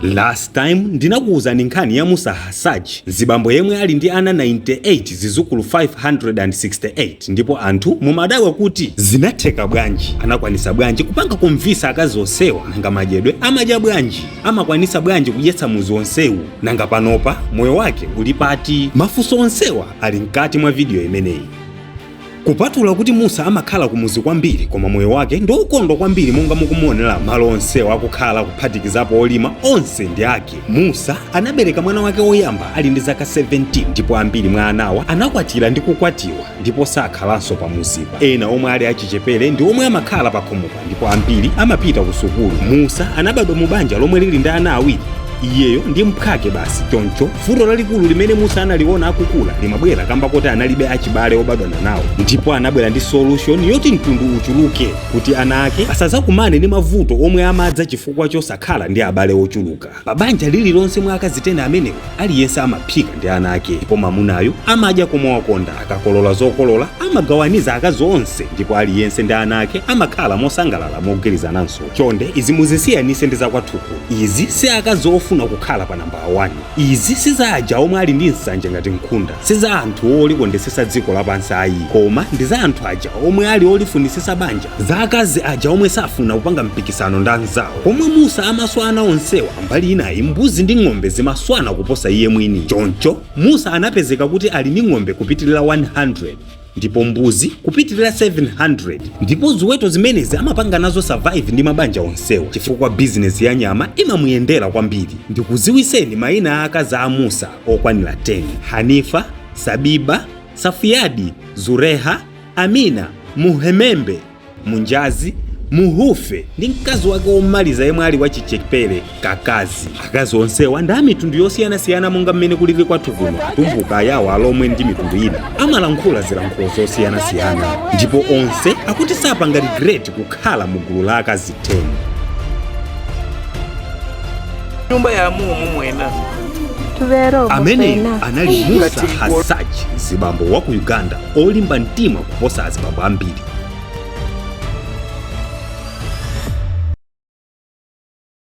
Last time ndinakuuza ni nkhani ya Musa Hasaji, Mzibambo yemwe ali ndi ana 98 zizukulu 568, ndipo anthu mumadawa kuti zinatheka bwanji, anakwanisa bwanji kupanga kumvisa akazi onsewa, nanga madyedwe amadya bwanji, amakwanisa bwanji kudyetsa muzi onsewu, nanga panopa moyo wake uli pati. Mafunso onsewa ali mkati mwa video imeneyi. Kupatula kuti Musa amakhala kumuzi kwambiri, koma moyo wake ndi ukondwa kwambiri monga mukumuonera malo onsewa akukhala kuphatikizapo olima onse ndi ake. Musa anabereka mwana wake woyamba ali ndi zaka 17, ndipo ambiri mwa anawa anakwatira ndi kukwatiwa ndipo sakhalanso pamuzipa. Ena omwe ali achichepere ndi omwe amakhala pakhomopa, ndipo ambiri amapita ku sukulu. Musa anabadwa mu banja lomwe lili ndi ana awiri. Iyeyo ndi mphake basi. Choncho vuto lalikulu limene Musa analiona akukula limabwera kamba kuti analibe achibale obadwana nawo, ndipo anabwera ndi solution yoti mtundu uchuluke kuti ana ake asazakumane ndi mavuto omwe amadza chifukwa chosakhala ndi abale ochuluka. Pa banja lililonse mwa akazitena amenewo aliyense amaphika ndi ana ake, ndipo mamunayo amadya komwe wakonda, akakolola zokolola amagawaniza akazi onse, ndipo aliyense ndi ana ake amakhala mosangalala mogwirizananso. Chonde izi muzisiyanise ndi zakwathuku. Izi si akazi ofuna kukhala pa namba 1. Izi sizaja omwe ali ndi nsanje ngati nkhunda, siza anthu olikondesesa dziko lapansi ayi, koma ndi za anthu aja omwe ali olifunisisa banja, za akazi aja omwe safuna kupanga mpikisano ndi anzawo. Komwe Musa amaswa ana onsewa, mbali inayi mbuzi ndi ng'ombe zimaswana kuposa iye mwini. Choncho Musa anapezeka kuti ali ndi ng'ombe kupitirira 100 ndipo mbuzi kupitirira 700, ndipo ziweto zimenezi amapanga nazo survive ndi mabanja onsewa chifukwa business ya nyama imamuyendera kwambiri. Ndikuziwiseni mayina akazi a Musa okwanira 10: Hanifa, Sabiba, Safiyadi, Zureha, Amina, Muhemembe, Munjazi, Muhufe ndi mkazi wake womaliza yemwe ali wachichepere Kakazi. Akazi onsewa ndi mitundu yosiyanasiyana monga mmene kulili kwathu kuno atumbuka yawo alomwe ndi mitundu ina amalankhula zilankhulo zosiyanasiyana, ndipo onse akuti sapanga regret kukhala mu gulu la akazi 10. Nyumba ya mumu mwena amene anali Musa Hasaji, Mzibambo wa ku Uganda olimba mtima kuposa azibambo ambiri.